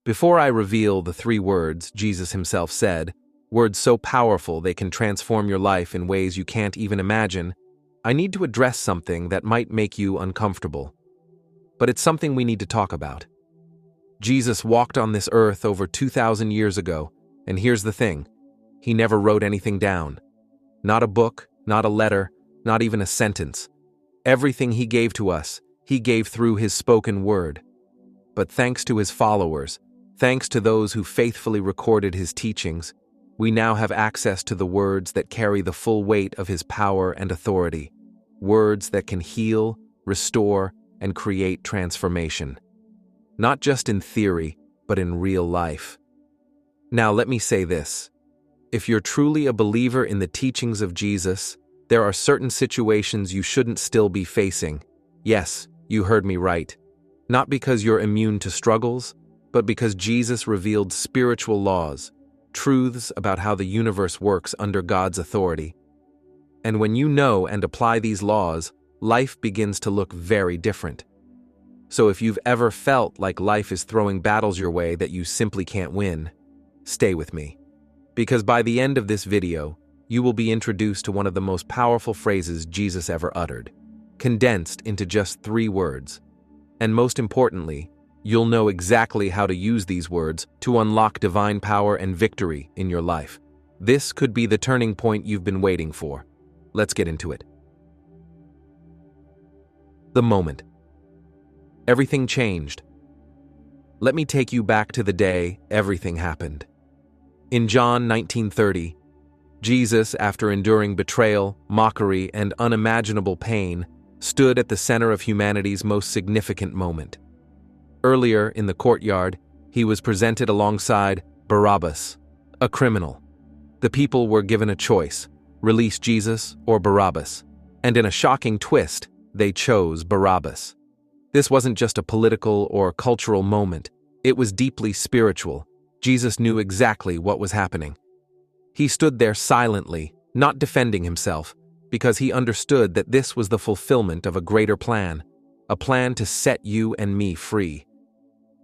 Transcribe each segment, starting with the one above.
Before I reveal the 3 words Jesus himself said, words so powerful they can transform your life in ways you can't even imagine, I need to address something that might make you uncomfortable. But it's something we need to talk about. Jesus walked on this earth over 2,000 years ago, and here's the thing. He never wrote anything down. Not a book, not a letter, not even a sentence. Everything he gave to us, he gave through his spoken word. But thanks to his followers, thanks to those who faithfully recorded his teachings, we now have access to the words that carry the full weight of his power and authority. Words that can heal, restore, and create transformation. Not just in theory, but in real life. Now let me say this. If you're truly a believer in the teachings of Jesus, there are certain situations you shouldn't still be facing. Yes, you heard me right. Not because you're immune to struggles, but because Jesus revealed spiritual laws, truths about how the universe works under God's authority. And when you know and apply these laws, life begins to look very different. So if you've ever felt like life is throwing battles your way that you simply can't win, stay with me. Because by the end of this video, you will be introduced to one of the most powerful phrases Jesus ever uttered, condensed into just 3 words. And most importantly, you'll know exactly how to use these words to unlock divine power and victory in your life. This could be the turning point you've been waiting for. Let's get into it. The moment. Everything changed. Let me take you back to the day everything happened. In John 19:30, Jesus, after enduring betrayal, mockery, and unimaginable pain, stood at the center of humanity's most significant moment. Earlier in the courtyard, he was presented alongside Barabbas, a criminal. The people were given a choice: release Jesus or Barabbas. And in a shocking twist, they chose Barabbas. This wasn't just a political or cultural moment, it was deeply spiritual. Jesus knew exactly what was happening. He stood there silently, not defending himself, because he understood that this was the fulfillment of a greater plan, a plan to set you and me free.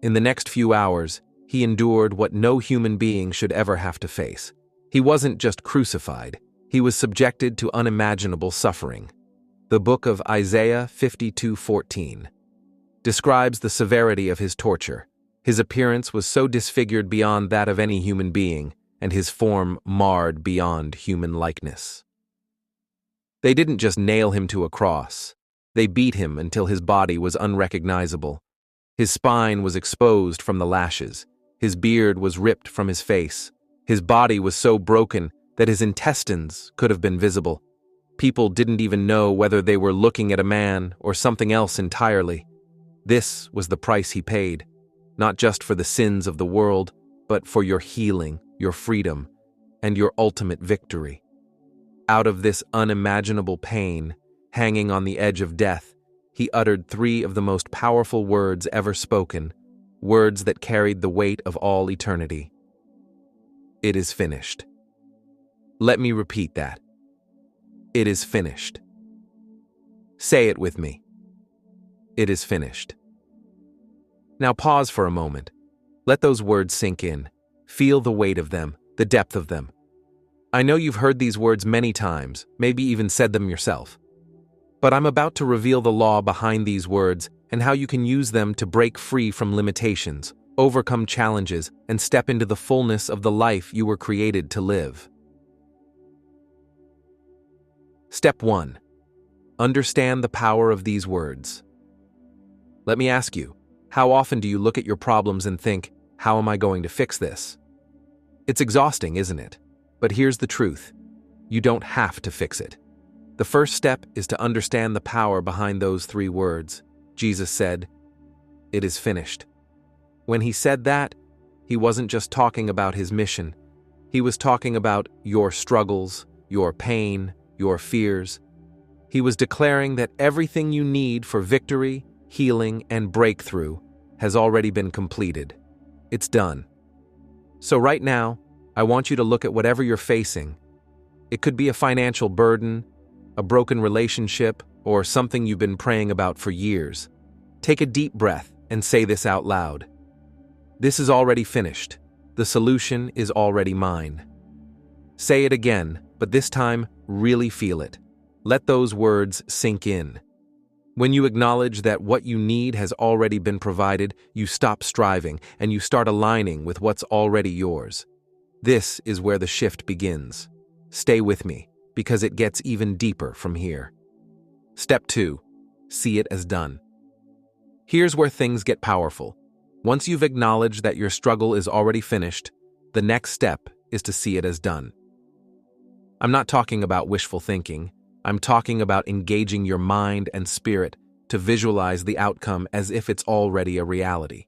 In the next few hours, he endured what no human being should ever have to face. He wasn't just crucified, he was subjected to unimaginable suffering. The book of Isaiah 52:14 describes the severity of his torture. His appearance was so disfigured beyond that of any human being, and his form marred beyond human likeness. They didn't just nail him to a cross. They beat him until his body was unrecognizable. His spine was exposed from the lashes. His beard was ripped from his face. His body was so broken that his intestines could have been visible. People didn't even know whether they were looking at a man or something else entirely. This was the price he paid, not just for the sins of the world, but for your healing, your freedom, and your ultimate victory. Out of this unimaginable pain, hanging on the edge of death, he uttered 3 of the most powerful words ever spoken, words that carried the weight of all eternity. It is finished. Let me repeat that. It is finished. Say it with me. It is finished. Now pause for a moment. Let those words sink in. Feel the weight of them, the depth of them. I know you've heard these words many times, maybe even said them yourself. But I'm about to reveal the law behind these words and how you can use them to break free from limitations, overcome challenges, and step into the fullness of the life you were created to live. Step 1. Understand the power of these words. Let me ask you, how often do you look at your problems and think, how am I going to fix this? It's exhausting, isn't it? But here's the truth. You don't have to fix it. The first step is to understand the power behind those 3 words. Jesus said, "It is finished." When he said that, he wasn't just talking about his mission. He was talking about your struggles, your pain, your fears. He was declaring that everything you need for victory, healing, and breakthrough has already been completed. It's done. So right now, I want you to look at whatever you're facing. It could be a financial burden, a broken relationship, or something you've been praying about for years. Take a deep breath and say this out loud. This is already finished. The solution is already mine. Say it again, but this time, really feel it. Let those words sink in. When you acknowledge that what you need has already been provided, you stop striving and you start aligning with what's already yours. This is where the shift begins. Stay with me, because it gets even deeper from here. Step 2. See it as done. Here's where things get powerful. Once you've acknowledged that your struggle is already finished, the next step is to see it as done. I'm not talking about wishful thinking. I'm talking about engaging your mind and spirit to visualize the outcome as if it's already a reality.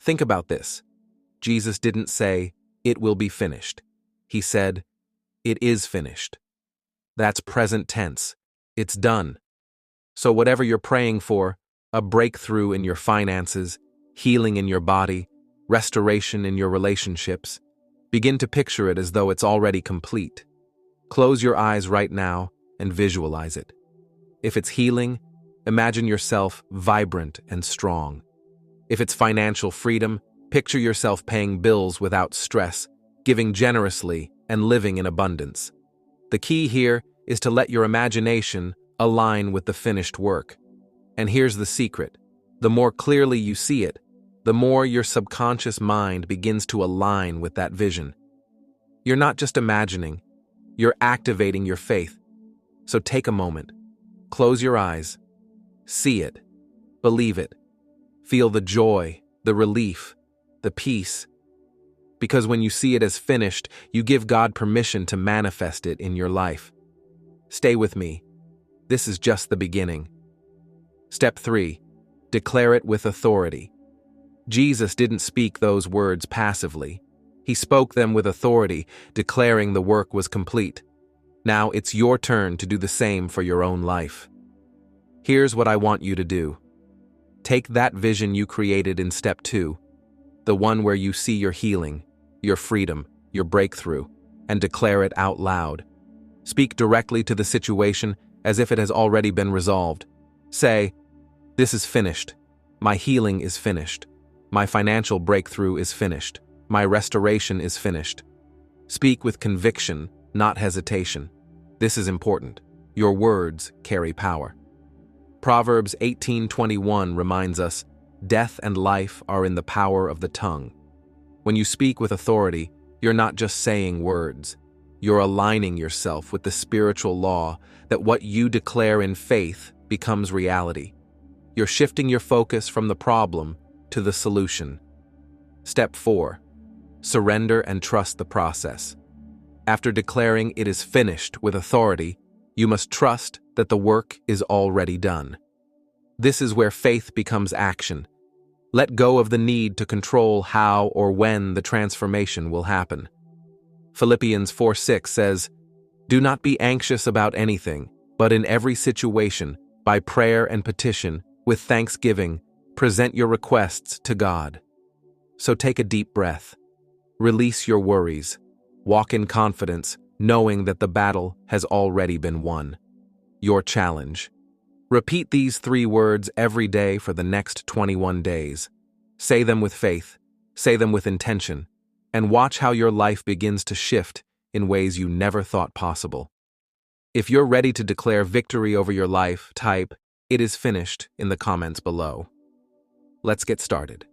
Think about this. Jesus didn't say, "It will be finished." He said, "It is finished." That's present tense. It's done. So whatever you're praying for, a breakthrough in your finances, healing in your body, restoration in your relationships, begin to picture it as though it's already complete. Close your eyes right now and visualize it. If it's healing, imagine yourself vibrant and strong. If it's financial freedom, picture yourself paying bills without stress, giving generously, and living in abundance. The key here is to let your imagination align with the finished work. And here's the secret. The more clearly you see it, the more your subconscious mind begins to align with that vision. You're not just imagining, you're activating your faith. So take a moment. Close your eyes. See it. Believe it. Feel the joy, the relief, the peace. Because when you see it as finished, you give God permission to manifest it in your life. Stay with me. This is just the beginning. Step 3. Declare it with authority. Jesus didn't speak those words passively. He spoke them with authority, declaring the work was complete. Now it's your turn to do the same for your own life. Here's what I want you to do. Take that vision you created in step 2, the one where you see your healing, your freedom, your breakthrough, and declare it out loud. Speak directly to the situation as if it has already been resolved. Say, "This is finished. My healing is finished. My financial breakthrough is finished. My restoration is finished." Speak with conviction, not hesitation. This is important. Your words carry power. Proverbs 18:21 reminds us, "Death and life are in the power of the tongue." When you speak with authority, you're not just saying words. You're aligning yourself with the spiritual law that what you declare in faith becomes reality. You're shifting your focus from the problem to the solution. Step 4. Surrender and trust the process. After declaring it is finished with authority, you must trust that the work is already done. This is where faith becomes action. Let go of the need to control how or when the transformation will happen. Philippians 4:6 says, "Do not be anxious about anything, but in every situation, by prayer and petition, with thanksgiving, present your requests to God." So take a deep breath. Release your worries. Walk in confidence, knowing that the battle has already been won. Your challenge. Repeat these 3 words every day for the next 21 days. Say them with faith, say them with intention, and watch how your life begins to shift in ways you never thought possible. If you're ready to declare victory over your life, type, "It is finished" in the comments below. Let's get started.